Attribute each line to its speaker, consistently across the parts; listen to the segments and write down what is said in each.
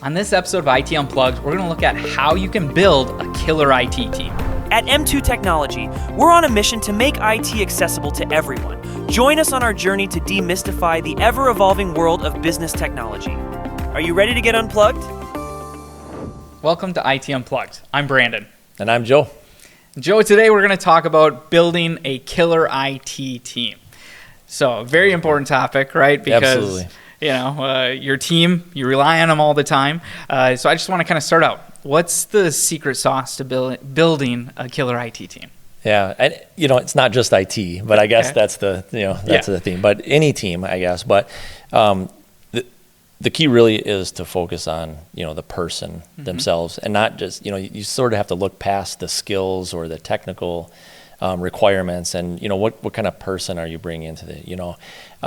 Speaker 1: On this episode of IT Unplugged, we're going to look at how you can build a killer IT team.
Speaker 2: At M2 Technology, we're on a mission to make IT accessible to everyone. Join us on our journey to demystify the ever-evolving world of business technology. Are you ready to get unplugged?
Speaker 1: Welcome to IT Unplugged. I'm Brandon.
Speaker 3: And I'm Joe.
Speaker 1: Joe, today we're going to talk about building a killer IT team. So, very important topic, right? Because,
Speaker 3: Absolutely.
Speaker 1: Your team, you rely on them all the time. So I just want to kind of start out. What's the secret sauce to building a killer IT team?
Speaker 3: Yeah, and it's not just IT, but I guess that's the the theme. But any team, I guess. But the key really is to focus on the person themselves, and not just you sort of have to look past the skills or the technical requirements, and what kind of person are you bringing into the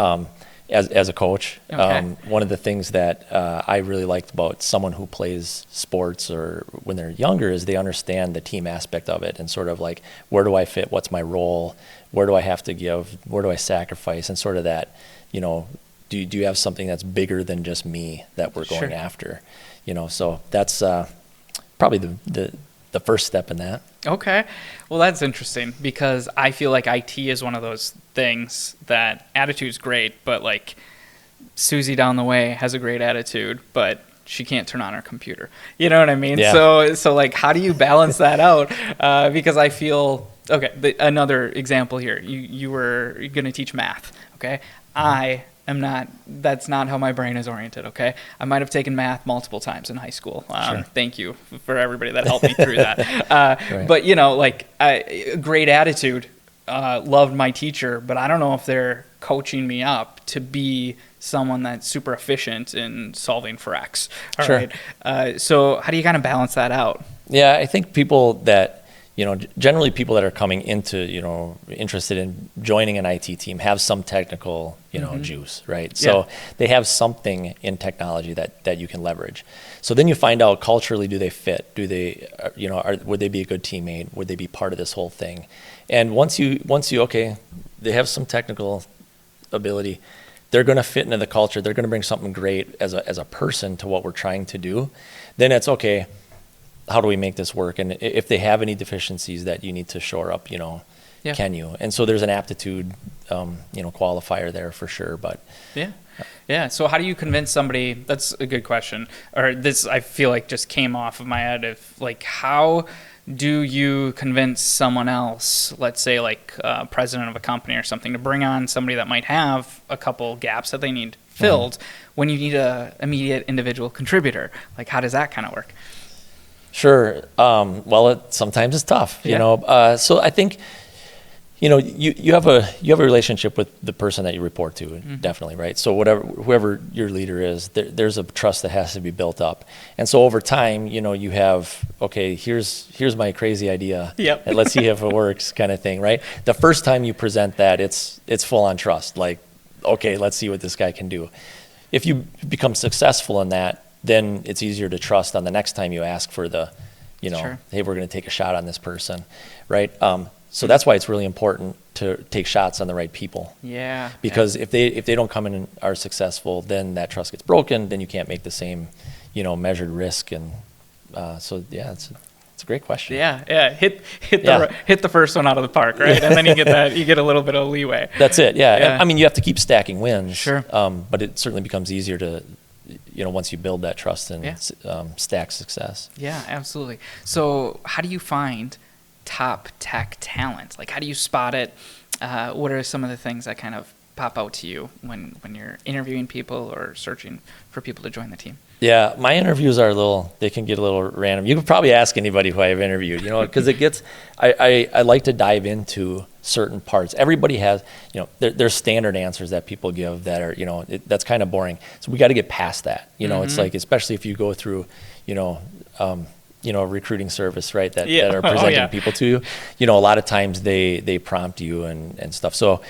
Speaker 3: As a coach, one of the things that I really liked about someone who plays sports or when they're younger is they understand the team aspect of it and sort of like, where do I fit? What's my role? Where do I have to give? Where do I sacrifice? And sort of that, do you have something that's bigger than just me that we're going after? So that's probably the first step in that.
Speaker 1: Okay. Well, that's interesting because I feel like IT is one of those things that attitude's great, but like Susie down the way has a great attitude, but she can't turn on her computer. You know what I mean?
Speaker 3: Yeah.
Speaker 1: So like, how do you balance that out? Because I feel, another example here, you were going to teach math. Okay. That's not how my brain is oriented, okay? I might have taken math multiple times in high school. Thank you for everybody that helped me through that.
Speaker 3: Right.
Speaker 1: But, great attitude, loved my teacher, but I don't know if they're coaching me up to be someone that's super efficient in solving for X. All right. So how do you kind of balance that out?
Speaker 3: Yeah, I think people that generally people that are coming into, interested in joining an IT team have some technical, juice, right? So they have something in technology that you can leverage. So then you find out culturally, do they fit? Do they, would they be a good teammate? Would they be part of this whole thing? And once you, they have some technical ability, they're going to fit into the culture. They're going to bring something great as a person to what we're trying to do. Then it's okay. How do we make this work? And if they have any deficiencies that you need to shore up, can you? And so there's an aptitude, qualifier there for sure. But
Speaker 1: yeah. So how do you convince somebody? That's a good question. Or this, I feel like, just came off of my head. How do you convince someone else, let's say like president of a company or something, to bring on somebody that might have a couple gaps that they need filled when you need a immediate individual contributor? Like, how does that kind of work?
Speaker 3: Sure. Well, sometimes it's tough, so I think, you have a relationship with the person that you report to, definitely, right? So whoever your leader is, there's a trust that has to be built up. And so over time, you have, okay, here's my crazy idea.
Speaker 1: Yep.
Speaker 3: And let's see if it works kind of thing, right? The first time you present that, it's full on trust. Like, okay, let's see what this guy can do. If you become successful in that, then it's easier to trust on the next time you ask for the, hey, we're going to take a shot on this person, right? So that's why it's really important to take shots on the right people.
Speaker 1: Yeah.
Speaker 3: Because if they don't come in and are successful, then that trust gets broken. Then you can't make the same, measured risk. And it's a great question.
Speaker 1: Yeah. Hit the first one out of the park, right? And then you get a little bit of leeway.
Speaker 3: That's it. Yeah. I mean, you have to keep stacking wins.
Speaker 1: Sure.
Speaker 3: But it certainly becomes easier to, once you build that trust and stack success.
Speaker 1: Yeah, absolutely. So how do you find top tech talent? Like, how do you spot it? What are some of the things that kind of pop out to you when you're interviewing people or searching for people to join the team?
Speaker 3: Yeah, my interviews are they can get a little random. You could probably ask anybody who I've interviewed, because it gets, I like to dive into certain parts. Everybody has, there's standard answers that people give that are, that's kind of boring. So we got to get past that. It's like, especially if you go through, a recruiting service, right, that are presenting people to you, a lot of times they prompt you and stuff. So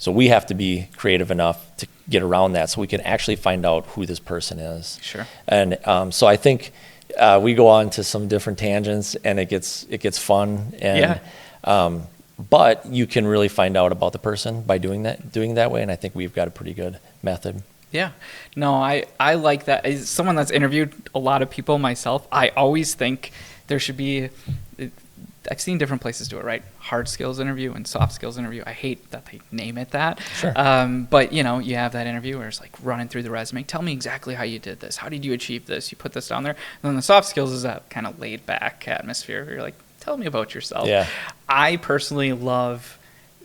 Speaker 3: we have to be creative enough to get around that so we can actually find out who this person is.
Speaker 1: Sure.
Speaker 3: And so I think we go on to some different tangents and it gets fun. And but you can really find out about the person by doing that way. And I think we've got a pretty good method.
Speaker 1: Yeah. No, I like that. As someone that's interviewed a lot of people myself, I always think there should be, I've seen different places do it, right? Hard skills interview and soft skills interview. I hate that they name it that.
Speaker 3: Sure.
Speaker 1: But, you know, you have that interview where it's like running through the resume. Tell me exactly how you did this. How did you achieve this? You put this down there. And then the soft skills is that kind of laid back atmosphere where you're like, tell me about yourself.
Speaker 3: Yeah.
Speaker 1: I personally love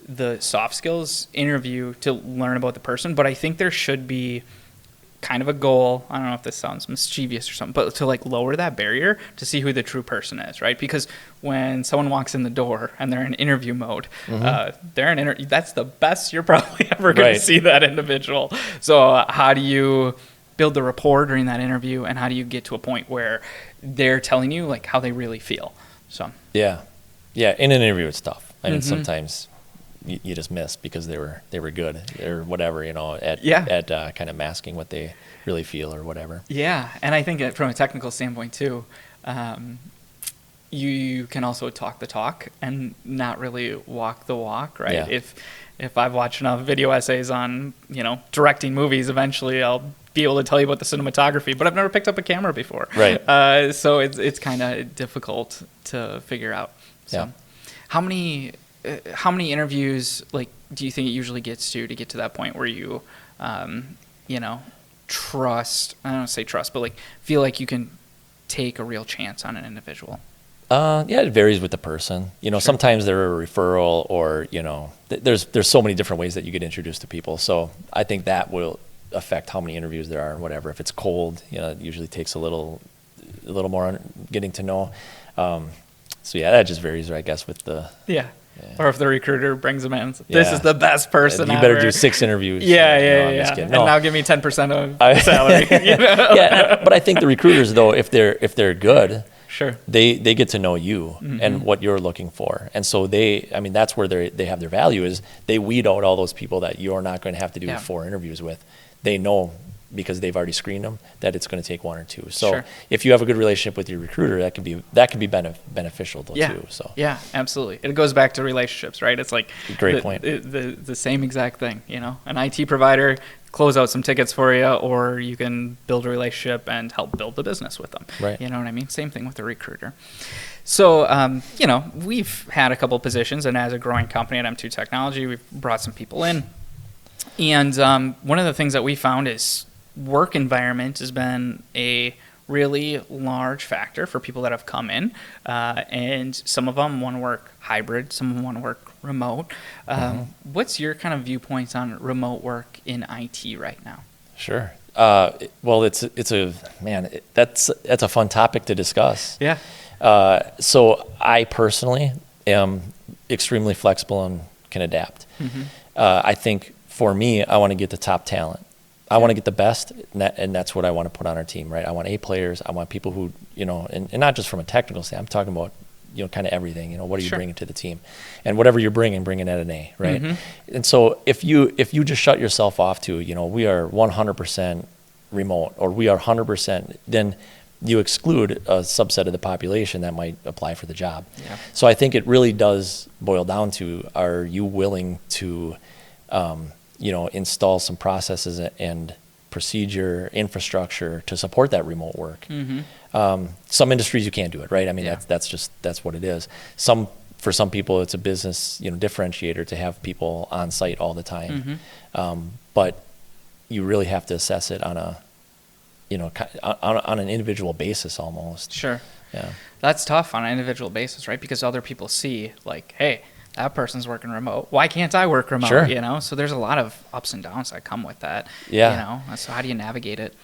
Speaker 1: the soft skills interview to learn about the person, but I think there should be kind of a goal. I don't know if this sounds mischievous or something, but to like lower that barrier to see who the true person is, right? Because when someone walks in the door and they're in interview mode, that's the best you're probably ever going to see that individual. So how do you build the rapport during that interview, and how do you get to a point where they're telling you like how they really feel? So
Speaker 3: yeah, in an interview it's tough. I mean, sometimes you just miss because they were good or whatever, you know, at kind of masking what they really feel or whatever. Yeah,
Speaker 1: and I think from a technical standpoint too, you can also talk the talk and not really walk the walk, right?
Speaker 3: Yeah.
Speaker 1: If I've watched enough video essays on, you know, directing movies, eventually I'll be able to tell you about the cinematography, but I've never picked up a camera before.
Speaker 3: Right.
Speaker 1: So it's kind of difficult to figure out. So
Speaker 3: yeah.
Speaker 1: How many interviews, like, do you think it usually gets to get to that point where you, you know, trust, I don't want to say trust, but like feel like you can take a real chance on an individual?
Speaker 3: Yeah, it varies with the person. You know, sometimes they're a referral, or, you know, there's so many different ways that you get introduced to people. So I think that will affect how many interviews there are and whatever. If it's cold, you know, it usually takes a little more getting to know. So yeah, that just varies, I guess, with the...
Speaker 1: Yeah. Or if the recruiter brings them in, this is the best person
Speaker 3: you
Speaker 1: ever.
Speaker 3: better do 6 interviews.
Speaker 1: Yeah.
Speaker 3: No.
Speaker 1: And now give me 10% of salary. You know?
Speaker 3: Yeah, but I think the recruiters, though, if they're good,
Speaker 1: sure,
Speaker 3: they get to know you and what you're looking for, and so that's where they have their value, is they weed out all those people that you're not going to have to do 4 interviews with. They know, because they've already screened them, that it's going to take 1 or 2. So if you have a good relationship with your recruiter, that can be beneficial too. So
Speaker 1: yeah, absolutely. It goes back to relationships, right? It's like
Speaker 3: great point.
Speaker 1: The same exact thing. You know, an IT provider close out some tickets for you, or you can build a relationship and help build the business with them.
Speaker 3: Right.
Speaker 1: You know what I mean? Same thing with the recruiter. So, you know, we've had a couple positions, and as a growing company at M2 Technology, we've brought some people in. And one of the things that we found is work environment has been a really large factor for people that have come in, and some of them want to work hybrid, some of them want to work remote. What's your kind of viewpoints on remote work in IT right now?
Speaker 3: Sure. Well, that's a fun topic to discuss.
Speaker 1: Yeah.
Speaker 3: So I personally am extremely flexible and can adapt. I think for me, I want to get the top talent. I want to get the best, and that's what I want to put on our team, right? I want A players. I want people who, you know, and not just from a technical standpoint. I'm talking about, you know, kind of everything. You know, what are you bringing to the team, and whatever you're bring it at an A, right? And so if you just shut yourself off to, you know, we are 100% remote, or we are 100%, then you exclude a subset of the population that might apply for the job. Yeah. So I think it really does boil down to, are you willing to you know, install some processes and procedure infrastructure to support that remote work. Some industries you can't do it, right? I mean, that's what it is. For some people, it's a business, you know, differentiator to have people on site all the time. But you really have to assess it on a, you know, on an individual basis almost.
Speaker 1: Sure.
Speaker 3: Yeah.
Speaker 1: That's tough on an individual basis, right? Because other people see, like, hey, that person's working remote. Why can't I work remote?
Speaker 3: Sure.
Speaker 1: You know, so there's a lot of ups and downs that come with that.
Speaker 3: Yeah.
Speaker 1: You know, so how do you navigate it?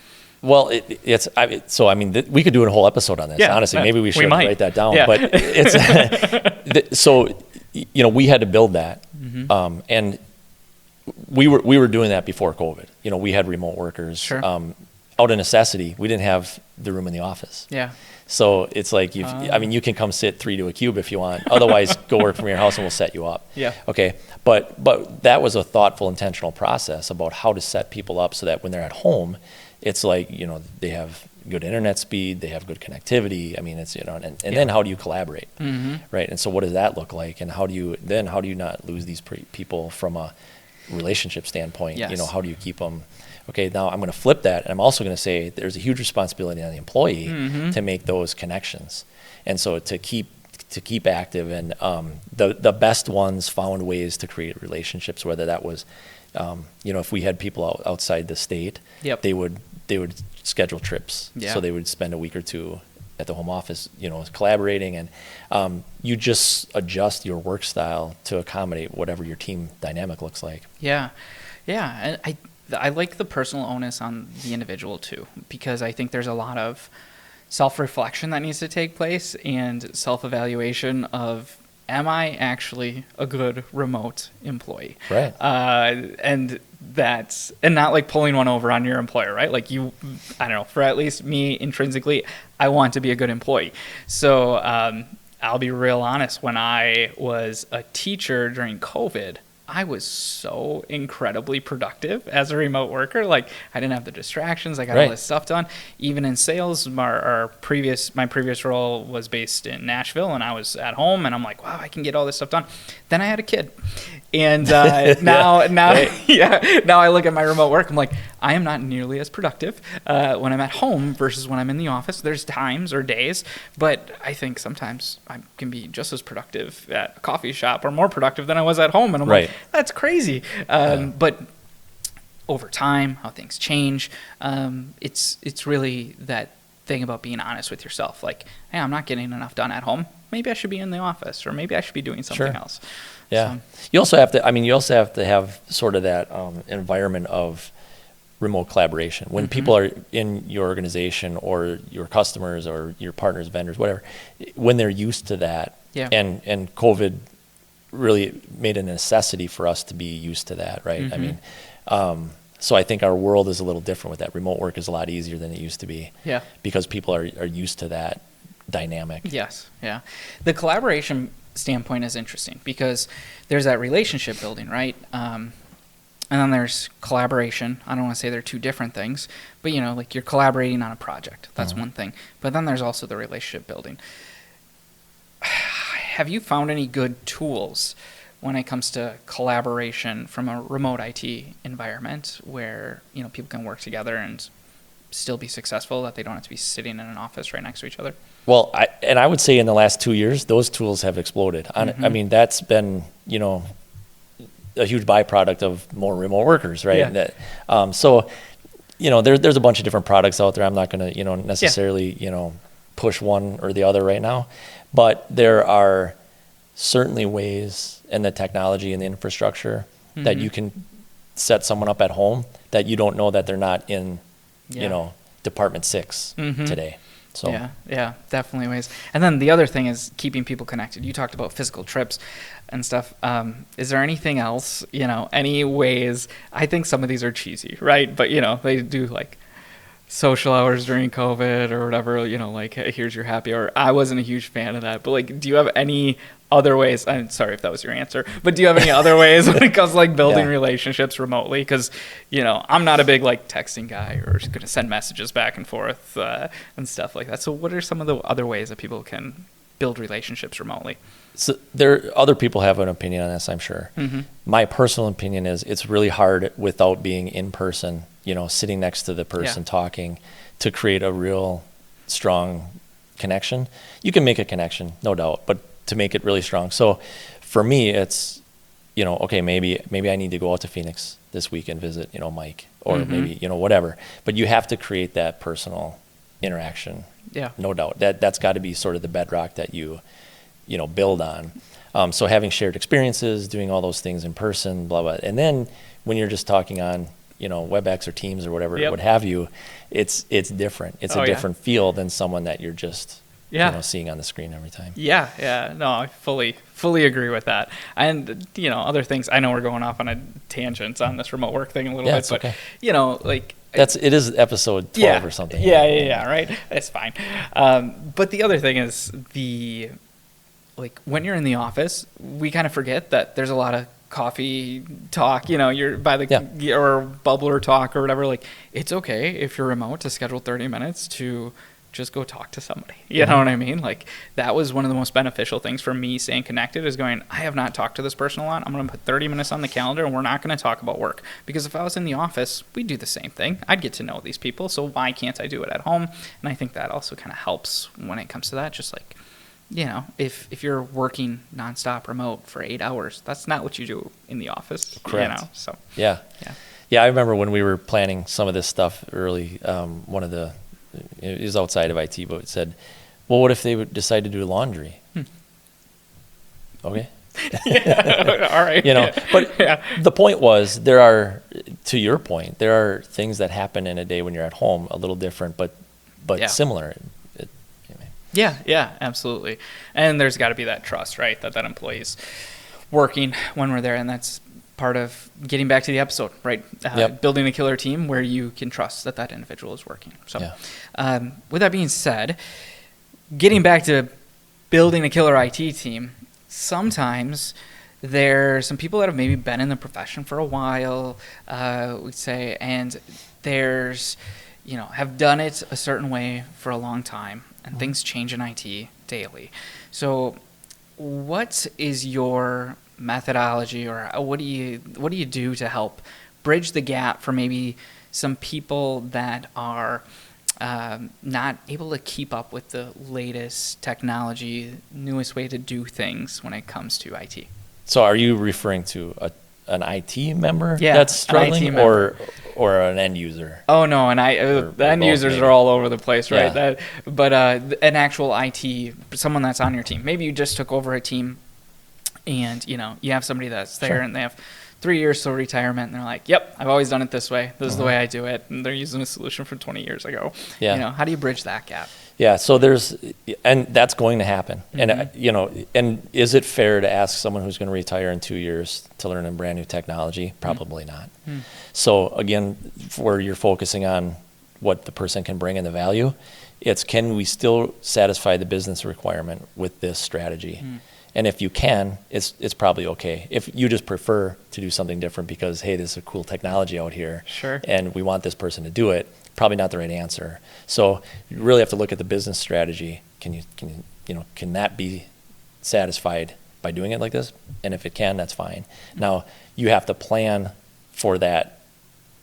Speaker 3: Well, we could do a whole episode on this. Honestly, maybe we should write that down. Yeah. But it's so, you know, we had to build that, and we were doing that before COVID. You know, we had remote workers.
Speaker 1: Sure.
Speaker 3: Out of necessity. We didn't have the room in the office.
Speaker 1: Yeah.
Speaker 3: So it's like, I mean, you can come sit 3 to a cube if you want. Otherwise, go work from your house and we'll set you up.
Speaker 1: Yeah.
Speaker 3: Okay. But that was a thoughtful, intentional process about how to set people up so that when they're at home, it's like, you know, they have good internet speed, they have good connectivity. I mean, it's, you know, and then how do you collaborate? Right. And so what does that look like? And how do you not lose these people from a relationship standpoint?
Speaker 1: Yes.
Speaker 3: You know, how do you keep them? okay, now I'm going to flip that, and I'm also going to say there's a huge responsibility on the employee to make those connections, and so to keep active. And the best ones found ways to create relationships, whether that was, if we had people outside the state, they would schedule trips. So they would spend a week or two at the home office, collaborating, and you just adjust your work style to accommodate whatever your team dynamic looks like.
Speaker 1: Yeah. And I like the personal onus on the individual too, because I think there's a lot of self-reflection that needs to take place and self-evaluation of, am I actually a good remote employee?
Speaker 3: Right.
Speaker 1: And not like pulling one over on your employer, right? Like I don't know, for at least me intrinsically, I want to be a good employee. So I'll be real honest, when I was a teacher during COVID, I was so incredibly productive as a remote worker. Like, I didn't have the distractions. I got all this stuff done. Even in sales, my previous role was based in Nashville, and I was at home, and I'm like, wow, I can get all this stuff done. Then I had a kid. And now I look at my remote work, I'm like, I am not nearly as productive when I'm at home versus when I'm in the office. There's times or days, but I think sometimes I can be just as productive at a coffee shop or more productive than I was at home. And I'm like, that's crazy. But over time, how things change, it's really that thing about being honest with yourself. Like, hey, I'm not getting enough done at home. Maybe I should be in the office, or maybe I should be doing something else.
Speaker 3: Yeah.
Speaker 1: So,
Speaker 3: You also have to have sort of that environment of remote collaboration. When people are in your organization or your customers or your partners, vendors, whatever, when they're used to that, and COVID really made a necessity for us to be used to that, right? I mean, so I think our world is a little different with that. Remote work is a lot easier than it used to be. Yeah. Because people are used to that dynamic.
Speaker 1: Yes. Yeah. The collaboration standpoint is interesting because there's that relationship building, right? And then there's collaboration. I don't want to say they're two different things, but like you're collaborating on a project. That's one thing. But then there's also the relationship building. Have you found any good tools when it comes to collaboration from a remote IT environment where, people can work together and still be successful, that they don't have to be sitting in an office right next to each other?
Speaker 3: Well, I would say in the last 2 years, those tools have exploded. I mean, that's been, a huge byproduct of more remote workers, right? Yeah. So, there's a bunch of different products out there. I'm not going to, necessarily, push one or the other right now, but there are certainly ways in the technology and the infrastructure that you can set someone up at home that you don't know that they're not in, Department 6 today. So
Speaker 1: yeah, definitely ways. And then the other thing is keeping people connected. You talked about physical trips and stuff. Is there anything else, any ways? I think some of these are cheesy, right? But, they do like social hours during COVID or whatever, like, hey, here's your happy hour. I wasn't a huge fan of that, but like, do you have any other ways? I'm sorry if that was your answer, but do you have any other ways when it comes to like building relationships remotely? Because, I'm not a big like texting guy or just going to send messages back and forth and stuff like that. So what are some of the other ways that people can build relationships remotely?
Speaker 3: So other people have an opinion on this, I'm sure. My personal opinion is it's really hard without being in person, sitting next to the person talking, to create a real strong connection. You can make a connection, no doubt, but to make it really strong. So for me, it's, okay, maybe I need to go out to Phoenix this week and visit, Mike, or maybe, whatever. But you have to create that personal interaction. Yeah. No doubt. That's got to be sort of the bedrock that you build on. So having shared experiences, doing all those things in person, blah, blah. And then when you're just talking on, WebEx or Teams or whatever, what have you, it's different. It's a different feel than someone that you're just, seeing on the screen every time.
Speaker 1: Yeah. No, I fully agree with that. And, other things, I know we're going off on a tangent on this remote work thing a little bit, but,
Speaker 3: okay.
Speaker 1: Like,
Speaker 3: it is episode 12 or something.
Speaker 1: Yeah, right? It's fine. But the other thing is when you're in the office, we kind of forget that there's a lot of coffee talk, you're by or bubbler talk or whatever. Like, it's okay if you're remote to schedule 30 minutes to just go talk to somebody. You know what I mean? Like, that was one of the most beneficial things for me staying connected, is going, I have not talked to this person a lot. I'm going to put 30 minutes on the calendar, and we're not going to talk about work. Because if I was in the office, we'd do the same thing. I'd get to know these people. So why can't I do it at home? And I think that also kind of helps when it comes to that. Just like, you know, if you're working nonstop remote for 8 hours, that's not what you do in the office.
Speaker 3: Correct.
Speaker 1: You know? So
Speaker 3: Yeah. I remember when we were planning some of this stuff early, one of the, it was outside of IT, but it said, well, what if they would decide to do laundry? Okay.
Speaker 1: All right.
Speaker 3: You know, but the point was, to your point, there are things that happen in a day when you're at home a little different, but similar.
Speaker 1: Yeah, absolutely. And there's got to be that trust, right? That employee's working when we're there, and that's part of getting back to the episode, right? Building a killer team where you can trust that individual is working. So with that being said, getting back to building a killer IT team, sometimes there's some people that have maybe been in the profession for a while, we'd say, and there's, you know, have done it a certain way for a long time, and things change in IT daily. So what is your methodology, or what do you do to help bridge the gap for maybe some people that are not able to keep up with the latest technology, newest way to do things when it comes to IT?
Speaker 3: So are you referring to an IT member
Speaker 1: Yeah,
Speaker 3: that's struggling,
Speaker 1: an IT member.
Speaker 3: or an end user?
Speaker 1: Oh no, the end users
Speaker 3: maybe.
Speaker 1: are all over the place, right?
Speaker 3: Yeah.
Speaker 1: But an actual IT, someone that's on your team. Maybe you just took over a team, and you know you have somebody that's there, and they have 3 years till retirement, and they're like, "Yep, I've always done it this way. This is the way I do it." And they're using a solution from 20 years ago.
Speaker 3: Yeah.
Speaker 1: You know, how do you bridge that gap?
Speaker 3: Yeah, so and that's going to happen. And, you know, and is it fair to ask someone who's going to retire in 2 years to learn a brand new technology? Probably not. So again, where you're focusing on what the person can bring and the value, it's, can we still satisfy the business requirement with this strategy? And if you can, it's probably okay. If you just prefer to do something different because, hey, this is a cool technology out here,
Speaker 1: Sure,
Speaker 3: and we want this person to do it, probably not the right answer. So you really have to look at the business strategy. Can that be satisfied by doing it like this? And if it can, that's fine. Now you have to plan for that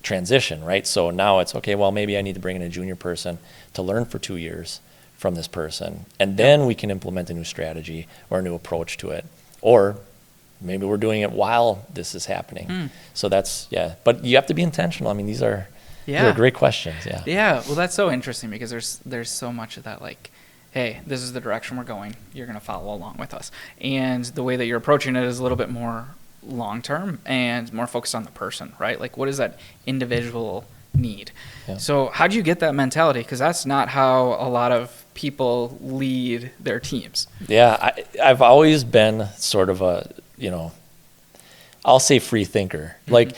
Speaker 3: transition, right? So now it's okay, well, maybe I need to bring in a junior person to learn for 2 years from this person, and then we can implement a new strategy or a new approach to it. Or maybe we're doing it while this is happening. So that's, but you have to be intentional. I mean, these are great questions.
Speaker 1: Well, that's so interesting, because there's so much of that, like, hey, this is the direction we're going, you're going to follow along with us, and the way that you're approaching it is a little bit more long term and more focused on the person, right? Like, what is that individual need? So how do you get that mentality? Because that's not how a lot of people lead their teams.
Speaker 3: I've always been sort of a, I'll say free thinker. Like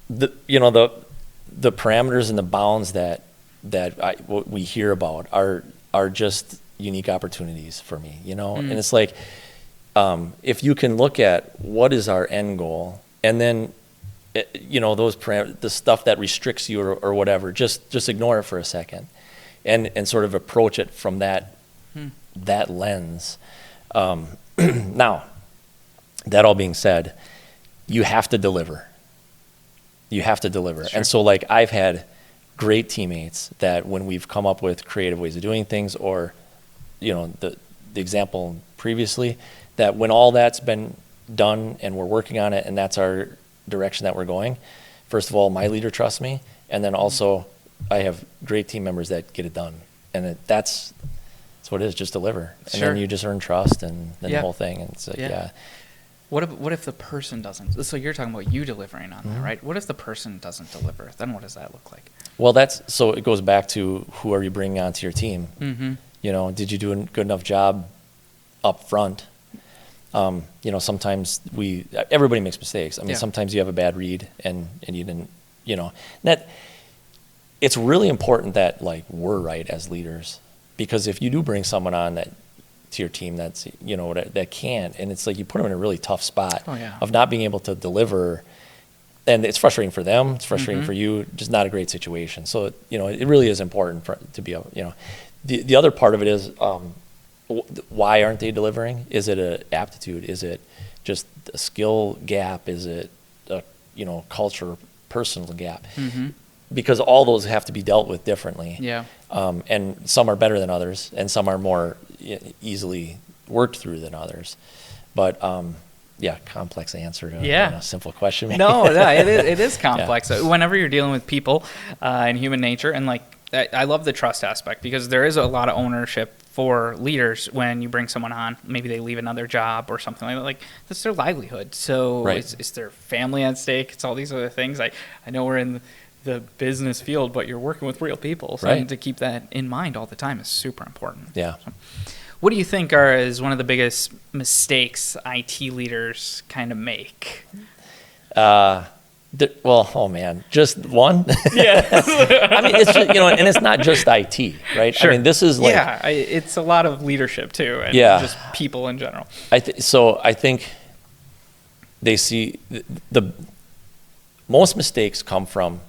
Speaker 3: the parameters and the bounds that what we hear about are just unique opportunities for me, and it's like, if you can look at what is our end goal, and then those the stuff that restricts you or whatever, just ignore it for a second, and sort of approach it from that lens. Now, that all being said, you have to deliver. Sure. And so, like, I've had great teammates that when we've come up with creative ways of doing things, or the example previously, that when all that's been done and we're working on it and that's our direction that we're going, first of all, my leader trusts me, and then also I have great team members that get it done, and that's what it is. Just deliver, and then you just earn trust, and then the whole thing. And it's like,
Speaker 1: What if the person doesn't? So you're talking about you delivering on that, right? What if the person doesn't deliver? Then what does that look like?
Speaker 3: Well, so it goes back to, who are you bringing onto your team? Did you do a good enough job up front? Sometimes everybody makes mistakes. I mean, sometimes you have a bad read and you didn't, that it's really important that, like, we're right as leaders, because if you do bring someone on to your team that's, that can't, and it's like you put them in a really tough spot of not being able to deliver, and it's frustrating for them, it's frustrating for you, just not a great situation. So, it really is important to be able, the other part of it is, why aren't they delivering? Is it a aptitude? Is it just a skill gap? Is it a, culture, personal gap?
Speaker 1: Mm-hmm.
Speaker 3: Because all those have to be dealt with differently.
Speaker 1: Yeah.
Speaker 3: And some are better than others, and some are more easily worked through than others. But complex answer to a simple question.
Speaker 1: No, it is complex. Yeah. Whenever you're dealing with people and human nature, and like I love the trust aspect, because there is a lot of ownership for leaders when you bring someone on. Maybe they leave another job or something like that. Like, that's their livelihood. So
Speaker 3: right.
Speaker 1: It's their family at stake. It's all these other things. I know we're in the business field, but you're working with real people. So
Speaker 3: right.
Speaker 1: to keep that in mind all the time is super important.
Speaker 3: Yeah.
Speaker 1: So, what do you think is one of the biggest mistakes IT leaders kind of make? Just one.
Speaker 3: Yeah. I mean, it's just, and it's not just IT, right?
Speaker 1: Sure.
Speaker 3: I mean, this is like,
Speaker 1: it's a lot of leadership too, and just people in general. I
Speaker 3: think they see the most mistakes come from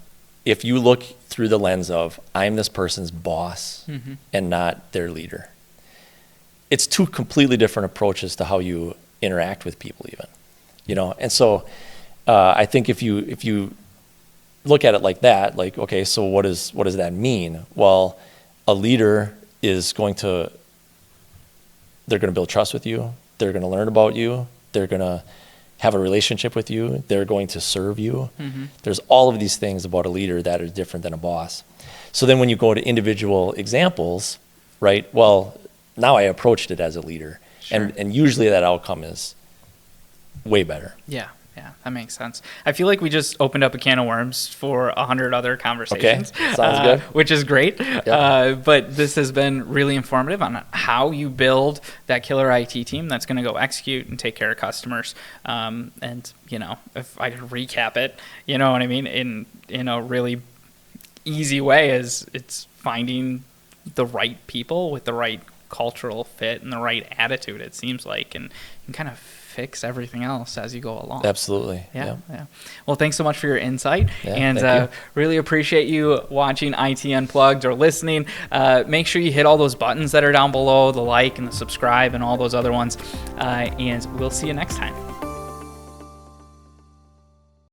Speaker 3: if you look through the lens of, I'm this person's boss
Speaker 1: mm-hmm.
Speaker 3: and not their leader. It's two completely different approaches to how you interact with people, even, and so. I think if you look at it like that, like, okay, so what does that mean? Well, a leader is they're going to build trust with you. They're going to learn about you. They're going to have a relationship with you. They're going to serve you.
Speaker 1: Mm-hmm.
Speaker 3: There's all of these things about a leader that are different than a boss. So then when you go to individual examples, right? Well, now I approached it as a leader,
Speaker 1: sure.
Speaker 3: and usually that outcome is way better.
Speaker 1: Yeah. Yeah, that makes sense. I feel like we just opened up a can of worms for 100 other conversations.
Speaker 3: Okay, sounds good.
Speaker 1: Which is great.
Speaker 3: Yeah.
Speaker 1: But this has been really informative on how you build that killer IT team that's going to go execute and take care of customers. And, if I could recap it, you know what I mean, in a really easy way, is it's finding the right people with the right cultural fit and the right attitude, it seems like, and kind of fix everything else as you go along.
Speaker 3: Absolutely.
Speaker 1: Yeah. Well, thanks so much for your insight,
Speaker 3: and
Speaker 1: really appreciate you watching IT Unplugged or listening. Make sure you hit all those buttons that are down below, the like and the subscribe and all those other ones, and we'll see you next time.